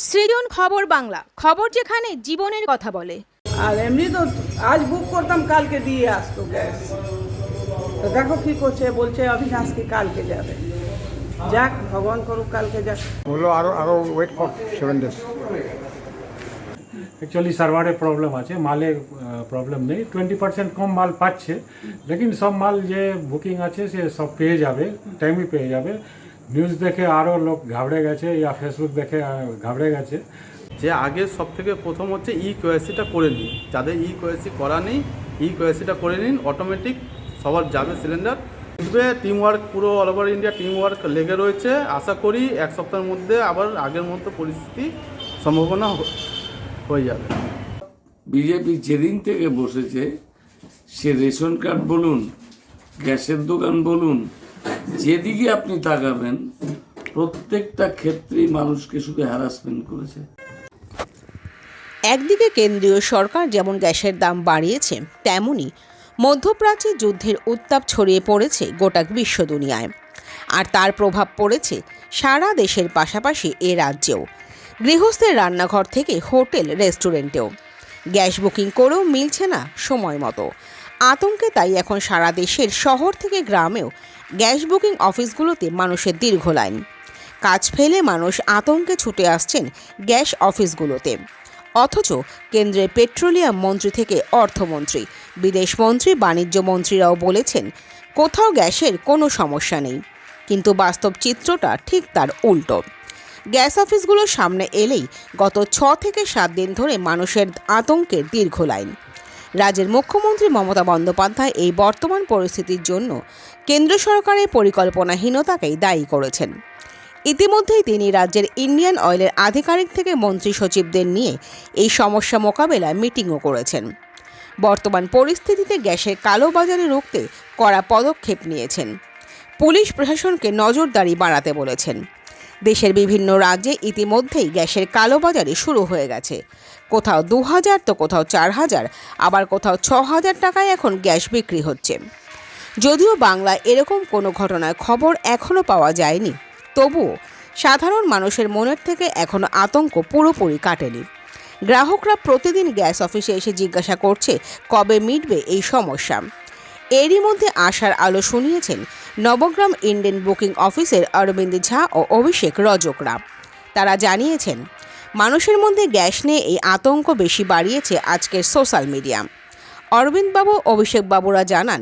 সৃজন খবর বাংলা, খবর যেখানে জীবনের কথা বলে। আর এমনি তো আজ বুক করতাম, কালকে দিয়ে আসতো গ্যাস। তো দেখো কি করছে, বলছে অভিনাশ কি কালকে যাবে। যাক, ভগবান করুক কালকে যাক। বললো আরো ওয়েট ফর 7 days। অ্যাকচুয়ালি সার্ভারে প্রবলেম আছে, মালের প্রবলেম নেই, 20% কম মাল পাচ্ছে, লেকিন সব মাল যে বুকিং আছে সে সব পেয়ে যাবে, টাইমই পেয়ে যাবে। নিউজ দেখে আরও লোক ঘাবড়ে গেছে, ইয়া ফেসবুক দেখে ঘাবড়ে গেছে। যে আগে সব থেকে প্রথম হচ্ছে কেওয়াইসিটা করে নিন, যাদের কেওয়াইসি করা নেই কেওয়াইসিটা করে নিন, অটোমেটিক সবার যাবে সিলিন্ডার। টিম ওয়ার্ক পুরো all over India team work লেগে রয়েছে। আশা করি এক সপ্তাহের মধ্যে আবার আগের মতো পরিস্থিতি সম্ভাবনা হয়ে যাবে। বিজেপি যেদিন থেকে বসেছে, সে রেশন কার্ড বলুন, গ্যাসের দোকান বলুন, যেদিকে আপনি তাকাবেন প্রত্যেকটা ক্ষেত্রেই মানুষকে শুধু হ্যারাসমেন্ট করেছে। একদিকে কেন্দ্রীয় সরকার যেমন গ্যাসের দাম বাড়িয়েছে, তেমনি মধ্যপ্রাচ্যে যুদ্ধের উত্তাপ ছড়িয়ে পড়েছে গোটা বিশ্ব দুনিয়ায়। আর তার প্রভাব পড়েছে সারা দেশের পাশাপাশি এ রাজ্যেও, গৃহস্থের রান্নাঘর থেকে হোটেল রেস্টুরেন্টেও। গ্যাস বুকিং করেও মিলছে না সময় মতো। আতঙ্কে তাই এখন সারা দেশের শহর থেকে গ্রামেও গ্যাস বুকিং অফিসগুলোতে মানুষের দীর্ঘ লাইন। কাজ ফেলে মানুষ আতঙ্কে ছুটে আসছেন গ্যাস অফিসগুলোতে। অথচ কেন্দ্রের পেট্রোলিয়াম মন্ত্রী থেকে অর্থমন্ত্রী, বিদেশমন্ত্রী, বাণিজ্য মন্ত্রীরাও বলেছেন কোথাও গ্যাসের কোনো সমস্যা নেই। কিন্তু বাস্তব চিত্রটা ঠিক তার উল্টো। গ্যাস অফিসগুলোর সামনে এলেই গত 6 থেকে 7 দিন ধরে মানুষের আতঙ্কের দীর্ঘ লাইন। রাজ্যের মুখ্যমন্ত্রী মমতা বন্দ্যোপাধ্যায় এই বর্তমান পরিস্থিতির জন্য কেন্দ্র সরকারের পরিকল্পনাহীনতাকেই দায়ী করেছেন। ইতিমধ্যেই তিনি রাজ্যের ইন্ডিয়ান অয়েলের আধিকারিক থেকে মন্ত্রী সচিবদের নিয়ে এই সমস্যা মোকাবেলায় মিটিংও করেছেন। বর্তমান পরিস্থিতিতে গ্যাসের কালোবাজারে রুখতে কড়া পদক্ষেপ নিয়েছেন। পুলিশ প্রশাসনকে নজরদারি বাড়াতে বলেছেন। দেশের বিভিন্ন রাজ্যে ইতিমধ্যেই গ্যাসের কালোবাজারি শুরু হয়ে গেছে। কোথাও 2000 তো কোথাও 4000, আবার কোথাও 6000 টাকায় এখন গ্যাস বিক্রি হচ্ছে। যদিও বাংলায় এরকম কোনো ঘটনার খবর এখনও পাওয়া যায়নি, তবুও সাধারণ মানুষের মনের থেকে এখনও আতঙ্ক পুরোপুরি কাটেনি। গ্রাহকরা প্রতিদিন গ্যাস অফিসে এসে জিজ্ঞাসা করছে কবে মিটবে এই সমস্যা। এরই মধ্যে আশার আলো শুনিয়েছেন নবগ্রাম ইন্ডিয়ান বুকিং অফিসের অরবিন্দ ঝা ও অভিষেক রজকরা। তারা জানিয়েছেন মানুষের মধ্যে গ্যাস নিয়ে এই আতঙ্ক বেশি বাড়িয়েছে আজকের সোশ্যাল মিডিয়া। অরবিন্দবাবু, অভিষেকবাবুরা জানান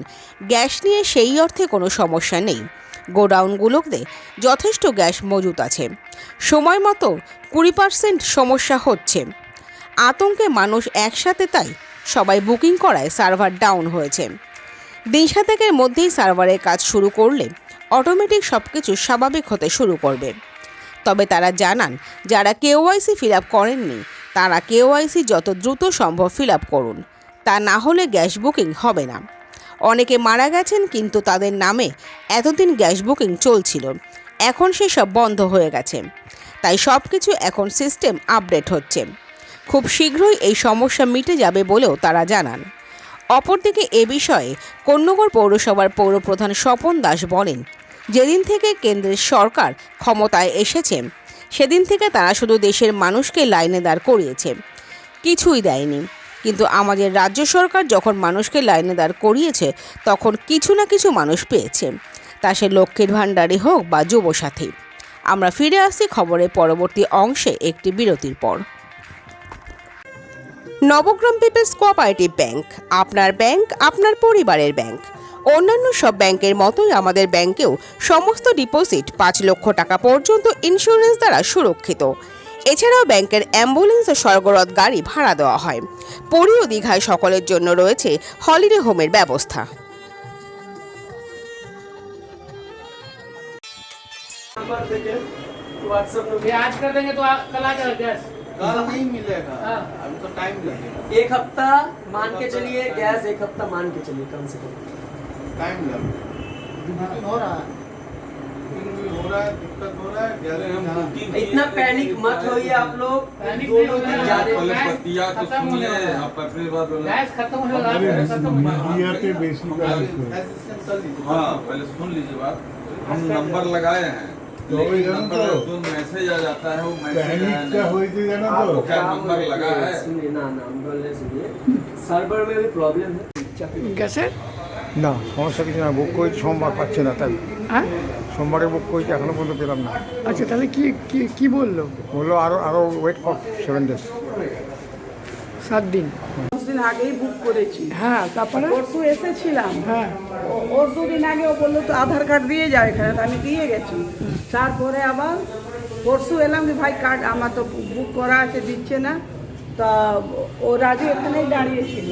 গ্যাস নিয়ে সেই অর্থে কোনো সমস্যা নেই। গোডাউনগুলোতে যথেষ্ট গ্যাস মজুত আছে, সময় মতো 20% সমস্যা হচ্ছে। আতঙ্কে মানুষ একসাথে, তাই সবাই বুকিং করায় সার্ভার ডাউন হয়েছে। দিন সাতেকের মধ্যেই সার্ভারের কাজ শুরু করলে অটোমেটিক সব কিছু স্বাভাবিক হতে শুরু করবে। তবে তারা জানান যারা কেওয়াইসি ফিল আপ করেননি তারা কেওয়াইসি যত দ্রুত সম্ভব ফিল আপ করুন, তা না হলে গ্যাস বুকিং হবে না। অনেকে মারা গেছেন, কিন্তু তাদের নামে এতদিন গ্যাস বুকিং চলছিল, এখন সেসব বন্ধ হয়ে গেছে। তাই সব কিছু এখন সিস্টেম আপডেট হচ্ছে। খুব শীঘ্রই এই সমস্যা মিটে যাবে বলেও তারা জানান। অপরদিকে এ বিষয়ে কোন্নগর পৌরসভার পৌরপ্রধান স্বপন দাস বলেন, যেদিন থেকে কেন্দ্রের সরকার ক্ষমতায় এসেছে সেদিন থেকে তারা শুধু দেশের মানুষকে লাইনে দাঁড় করিয়েছে, কিছুই দেয়নি। কিন্তু আমাদের রাজ্য সরকার যখন মানুষকে লাইনে দাঁড় করিয়েছে তখন কিছু না কিছু মানুষ পেয়েছে, তা সে লক্ষ্মীর ভাণ্ডারই হোক বা যুবসাথী। আমরা ফিরে আসছি খবরের পরবর্তী অংশে একটি বিরতির পর। নবগ্রাম পিপলস কোঅপারেটিভ ব্যাংক, আপনার ব্যাংক আপনার পরিবারের ব্যাংক। অন্যান্য সব ব্যাংকের মতোই আমাদের ব্যাংকেও সমস্ত ডিপোজিট 5 লক্ষ টাকা পর্যন্ত ইন্স্যুরেন্স দ্বারা সুরক্ষিত। এছাড়াও ব্যাংকের অ্যাম্বুলেন্স ও স্বর্গরথ গাড়ি ভাড়া দেওয়া হয়। পুরী ও দীঘায় সকলের জন্য রয়েছে হলিডে হোমের ব্যবস্থা। आज कर देंगे तो कल आ जाएगा गैस। कल नहीं मिलेगा, अभी तो टाइम लगेगा। एक हफ्ता मान के चलिए, गैस एक हफ्ता मान के चलिए, कम से कम टाइम लगेगा। बुकिंग हो रहा है, दिक्कत हो रहा है। इतना पैनिक मत होइए आप लोग। दोनों दिन जाने गैस खत्म होने वाला है। बेसिक हाँ, पहले सुन लीजिए बात। हम नंबर लगाए हैं, जो मैसेज आ जाता है वो मैसेज आपको क्या नंबर लगा है सुनिए ना ना हम बोल रहे सुनिए सर्वर में भी प्रॉब्लम है গ্যাসের না সমস্যা কিছু না বুক করেছি সোমবার পাচ্ছে না তাই হ্যাঁ সোমবারে বুক করেছি এখনো পর্যন্ত পেলাম না আচ্ছা তাহলে কি কি কি বললো বললো আরও ওয়েট ফর 7 days 7 দিন 10 দিন আগেই বুক করেছি। হ্যাঁ তারপরে পরশু এসেছিলাম, হ্যাঁ ওর 2 দিন আগে ও বললো তো আধার কার্ড দিয়ে যাও এখানে, তো আমি দিয়ে গেছি। তারপরে আবার পরশু এলাম যে ভাই কার্ড আমার তো বুক করা আছে, দিচ্ছে না। তা ও রাজু এখানেই দাঁড়িয়েছিল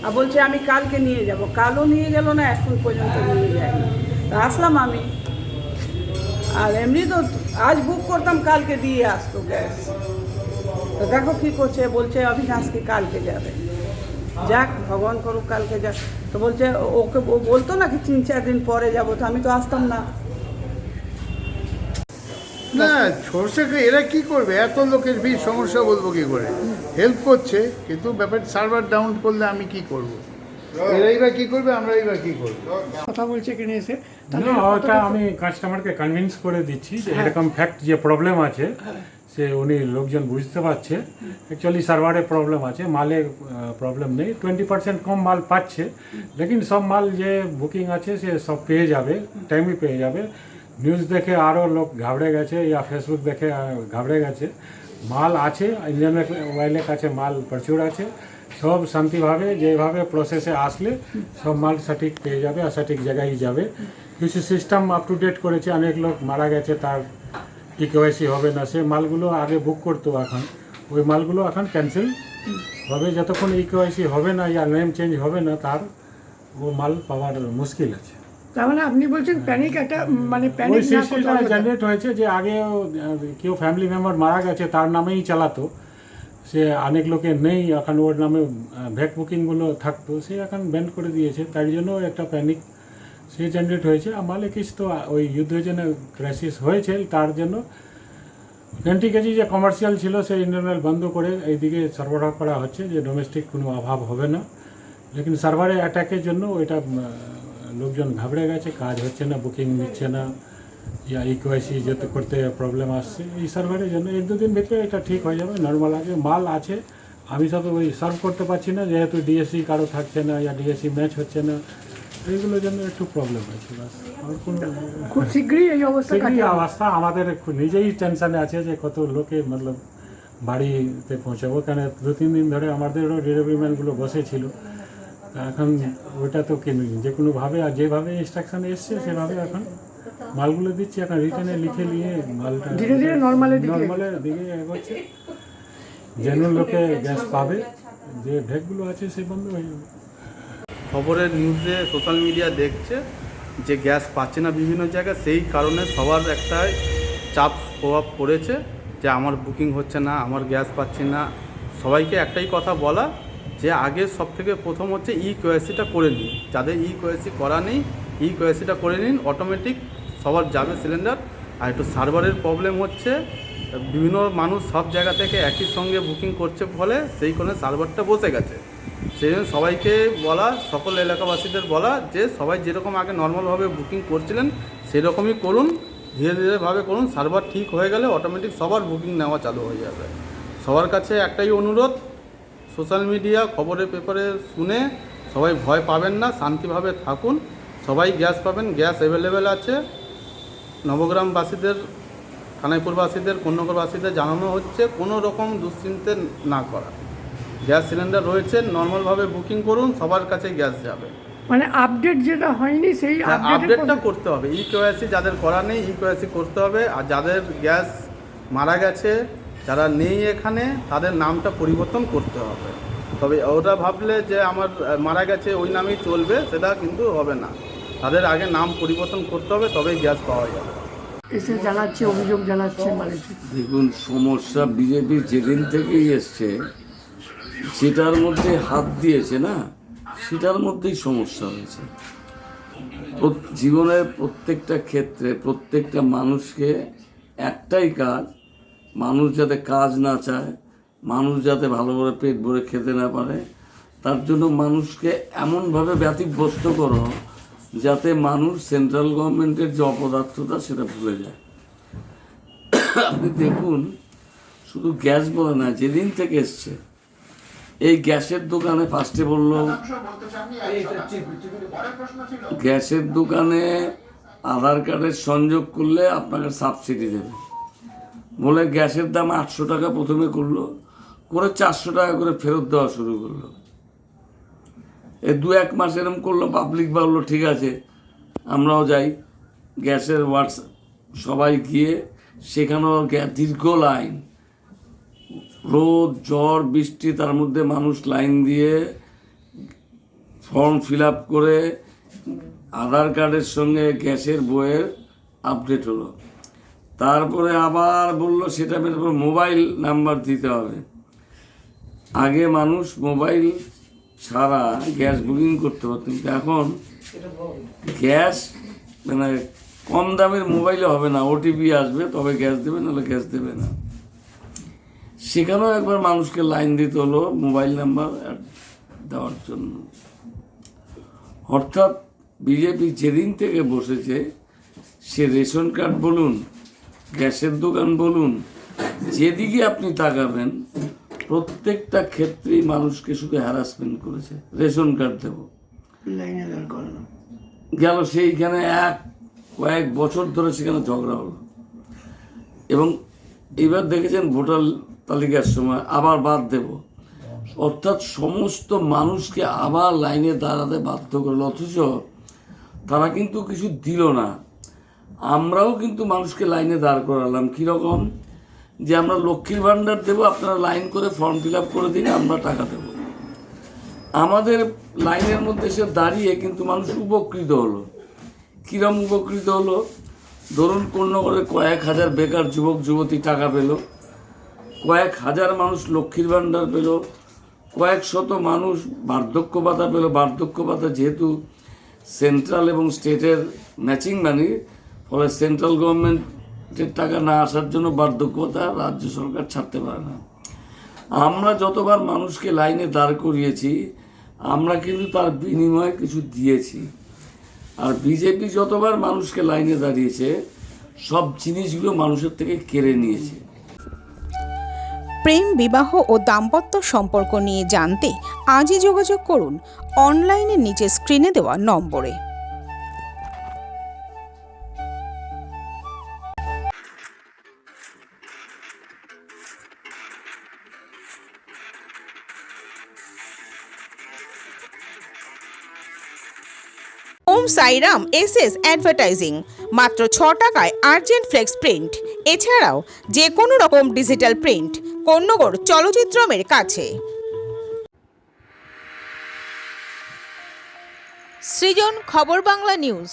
আর বলছে আমি কালকে নিয়ে যাব, কালও নিয়ে গেল না, এখন পর্যন্ত নিয়ে যায়নি। তা আসলাম আমি, আর এমনি তো আজ বুক করতাম কালকে দিয়ে আসতো গ্যাস। তো দেখো কী করছে, বলছে অভিনাশ কি কালকে যাবে। যাক ভগবান করুক কালকে যাক। তো বলছে ওকে ও বলতো না কি 3-4 দিন পরে যাবো, তো আমি তো আসতাম না। না সরষেকে এরা কি করবে, এত লোকের ভিড়, সমস্যা বলবো কি করে। হেল্প করছে কিন্তু ব্যাপার সার্ভার ডাউন করলে আমি কি করব, এরাই বা কি করবে, আমরাই বা কি করবো। কথা বলছে এখানে এসে না ওটা আমি কাস্টমারকে কনভিন্স করে দিচ্ছি যে এরকম ফ্যাক্ট যে প্রবলেম আছে সে উনি লোকজন বুঝতে পারছে। অ্যাকচুয়ালি সার্ভারে প্রবলেম আছে, মালে প্রবলেম নেই, 20% কম মাল পাচ্ছে, লেকিন সব মাল যে বুকিং আছে সে সব পেয়ে যাবে, টাইমই পেয়ে যাবে। নিউজ দেখে আরও লোক ঘাবড়ে গেছে, ইয়া ফেসবুক দেখে ঘাবড়ে গেছে। মাল আছে, ইন্ডিয়ান অয়েলের কাছে মাল প্রচুর আছে, সব শান্তিভাবে যেভাবে প্রসেসে আসলে সব মাল সঠিক পেয়ে যাবে আর সঠিক জায়গায় যাবে। কিছু সিস্টেম আপ টু ডেট করেছে, অনেক লোক মারা গেছে তার ইকেওয়াইসি হবে না, সে মালগুলো আগে বুক করতো, এখন ওই মালগুলো এখন ক্যান্সেল হবে। যতক্ষণ ইকেওয়াইসি হবে না ইয়া নেম চেঞ্জ হবে না তার ও মাল পাওয়ার মুশকিল আছে। তার মানে আপনি বলছেন প্যানিক একটা মানে ওই প্যানিক না সিস্টেমটা জেনারেট হয়েছে যে আগে কেউ ফ্যামিলি মেম্বার মারা গেছে তার নামেই চালাতো, সে অনেক লোকের নেই, এখন ওর নামে ভ্যাক বুকিংগুলো থাকতো, সে এখন ব্যান করে দিয়েছে, তার জন্য একটা প্যানিক সে জেনারেট হয়েছে। আর মালিকিস তো ওই যুদ্ধের জন্য ক্রাইসিস হয়েছে, তার জন্য 20 কেজি যে কমার্শিয়াল ছিল সেই ইন্ডিয়ান অয়েল বন্ধ করে এইদিকে সরবরাহ করা হচ্ছে যে ডোমেস্টিক কোনো অভাব হবে না। লেকিন সার্ভারে অ্যাটাকের জন্য ওইটা লোকজন ঘাবড়ে গেছে, কাজ হচ্ছে না, বুকিং নিচ্ছে না, ইয়া ইকেওয়াইসি যেতে করতে প্রবলেম আসছে। এই সার্ভারের জন্য 1-2 দিন ভিতরে এটা ঠিক হয়ে যাবে, নর্মাল আছে, মাল আছে। আমি সব ওই সার্ভ করতে পারছি না যেহেতু ডিএসসি কারো থাকছে না ইয়া ডিএসসি ম্যাচ হচ্ছে না, এইগুলোর জন্য একটু প্রবলেম হয়েছে বাস। আর কোনো খুব শীঘ্রই এই অবস্থা সেগুলি অবস্থা আমাদের নিজেই টেনশানে আছে যে কত লোকে মতলব বাড়িতে পৌঁছাবো, কারণ 2-3 দিন ধরে আমাদেরও ডেলিভারি ম্যানগুলো বসেছিল। এখন ওইটা তো যে কোনোভাবে আর যেভাবে ইনস্ট্রাকশন এসছে সেভাবে এখন মালগুলো দিচ্ছি, এখন রিটার্নে লিখে নিয়ে মালটা ধীরে ধীরে নর্মালের দিকে এগোচ্ছে। যেন লোকে গ্যাস পাবে, যে ভ্যাকগুলো আছে সে বন্ধ হয়ে যাবে। খবরের নিউজে সোশ্যাল মিডিয়া দেখছে যে গ্যাস পাচ্ছে না বিভিন্ন জায়গায়, সেই কারণে সবার একটাই চাপ প্রভাব পড়েছে যে আমার বুকিং হচ্ছে না, আমার গ্যাস পাচ্ছি না। সবাইকে একটাই কথা বলা যে আগে সব থেকে প্রথম হচ্ছে ইকেওয়াইসিটা করে নিন, যাদের ইকেওয়াইসি করা নেই ইকেওয়াইসিটা করে নিন, অটোমেটিক সবার যাবে সিলিন্ডার। আর একটু সার্ভারের প্রবলেম হচ্ছে, বিভিন্ন মানুষ সব জায়গা থেকে একই সঙ্গে বুকিং করছে ফলে সেই কারণে সার্ভারটা বসে গেছে। সেই জন্য সবাইকে বলা, সকল এলাকাবাসীদের বলা যে সবাই যেরকম আগে নর্মালভাবে বুকিং করছিলেন সেরকমই করুন, ধীরে ধীরেভাবে করুন। সার্ভার ঠিক হয়ে গেলে অটোমেটিক সবার বুকিং নেওয়া চালু হয়ে যাবে। সবার কাছে একটাই অনুরোধ, সোশ্যাল মিডিয়া খবরে পেপারে শুনে সবাই ভয় পাবেন না, শান্তিভাবে থাকুন, সবাই গ্যাস পাবেন, গ্যাস অ্যাভেলেবেল আছে। নবগ্রামবাসীদের, কানাইপুরবাসীদের, কন্যাগরবাসীদের জানানো হচ্ছে কোনো রকম দুশ্চিন্তে না করা, গ্যাস সিলিন্ডার রয়েছে, নর্মালভাবে বুকিং করুন, সবার কাছে গ্যাস যাবে। মানে আপডেট যেটা হয়নি সেই আপডেটটা করতে হবে, ইকেওয়াইসি যাদের করা নেই ইকেওয়াইসি করতে হবে। আর যাদের গ্যাস মারা গেছে, যারা নেই এখানে, তাদের নামটা পরিবর্তন করতে হবে। তবে ওটা ভাবলে যে আমার মারা গেছে ওই নামেই চলবে, সেটা কিন্তু হবে না, তাদের আগে নাম পরিবর্তন করতে হবে, তবেই গ্যাস পাওয়া যাবে। এসে জানাচ্ছে, অভিযোগ জানাচ্ছে মালিক। দেখুন সমস্যা বিজেপি যেদিন থেকেই এসছে যেটার মধ্যে হাত দিয়েছে না সেটার মধ্যেই সমস্যা হয়েছে। জীবনের প্রত্যেকটা ক্ষেত্রে প্রত্যেকটা মানুষকে একটাই কাজ, মানুষ যাতে কাজ না চায়, মানুষ যাতে ভালো করে পেট ভরে খেতে না পারে, তার জন্য মানুষকে এমনভাবে ব্যতিব্যস্ত করো যাতে মানুষ সেন্ট্রাল গভর্নমেন্টের যে অপদার্থতা সেটা ভুলে যায়। আপনি দেখুন, শুধু গ্যাস বলে না, যেদিন থেকে এসছে এই গ্যাসের দোকানে ফার্স্টে বলল গ্যাসের দোকানে আধার কার্ডের সংযোগ করলে আপনাকে সাবসিডি দেবে বলে গ্যাসের দাম 800 টাকা প্রথমে করলো, করে 400 টাকা করে ফেরত দেওয়া শুরু করলো। এই 2-1 মাস এরম করলো, পাবলিক বললো ঠিক আছে আমরাও যাই। গ্যাসের হোয়াটসঅ্যাপ সবাই গিয়ে সেখানেও দীর্ঘ লাইন, রোদ ঝড় বৃষ্টি, তার মধ্যে মানুষ লাইন দিয়ে ফর্ম ফিল আপ করে আধার কার্ডের সঙ্গে গ্যাসের বইয়ের আপডেট হলো। তারপরে আবার বললো সেটা মোবাইল নাম্বার দিতে হবে। আগে মানুষ মোবাইল ছাড়া গ্যাস বুকিং করতে পারত, কিন্তু এখন গ্যাস মানে কম দামের মোবাইলে হবে না, ওটিপি আসবে তবে গ্যাস দেবে, নাহলে গ্যাস দেবে না। সেখানেও একবার মানুষকে লাইন দিতে হলো মোবাইল নাম্বার দেওয়ার জন্য। অর্থাৎ বিজেপি যেদিন থেকে বসেছে, সে রেশন কার্ড বলুন, গ্যাসের দোকান বলুন, যেদিকে আপনি তাকাবেন প্রত্যেকটা ক্ষেত্রেই মানুষকে শুধু হ্যারাসমেন্ট করেছে। রেশন কার্ড দেব লাইনে দাঁড় করানো গেল, সেইখানে কয়েক বছর ধরে সেখানে ঝগড়া হলো। এবং এবার দেখেছেন ভোটার তালিকার সময় আবার বাদ দেব, অর্থাৎ সমস্ত মানুষকে আবার লাইনে দাঁড়াতে বাধ্য করলো, অথচ তারা কিন্তু কিছু দিল না। আমরাও কিন্তু মানুষকে লাইনে দাঁড় করালাম। কীরকম? যে আমরা লক্ষ্মীর ভাণ্ডার দেবো, আপনারা লাইন করে ফর্ম ফিল আপ করে দিন, আমরা টাকা দেব। আমাদের লাইনের মধ্যে এসে দাঁড়িয়ে কিন্তু মানুষ উপকৃত হলো। কীরকম উপকৃত হলো? ধরুন কোন্নগরে কয়েক হাজার বেকার যুবক যুবতী টাকা পেল, কয়েক হাজার মানুষ লক্ষ্মীর ভাণ্ডার পেল, কয়েক শত মানুষ বার্ধক্য ভাতা পেল। বার্ধক্য ভাতা যেহেতু সেন্ট্রাল এবং স্টেটের ম্যাচিং মানি, ফলে সেন্ট্রাল গভর্নমেন্টের টাকা না আসার জন্য বার্ধক্য ভাতা রাজ্য সরকার ছাড়তে পারে না। আমরা যতবার মানুষকে লাইনে দাঁড় করিয়েছি, আমরা কিন্তু তার বিনিময়ে কিছু দিয়েছি। আর বিজেপি যতবার মানুষকে লাইনে দাঁড়িয়েছে, সব জিনিসগুলো মানুষের থেকে কেড়ে নিয়েছে। প্রেম, বিবাহ ও দাম্পত্য সম্পর্ক নিয়ে জানতে আজই যোগাযোগ করুন অনলাইনে নিচে স্ক্রিনে দেওয়া নম্বরে। ওম সাইরাম এসএস অ্যাডভার্টাইজিং, মাত্র 6 টাকায় আর্জেন্ট ফ্লেক্স প্রিন্ট, এছাড়াও যে কোনো রকম ডিজিটাল প্রিন্ট, কোন্নগর চলচ্চিত্রমের কাছে। সৃজন, খবর বাংলা নিউজ।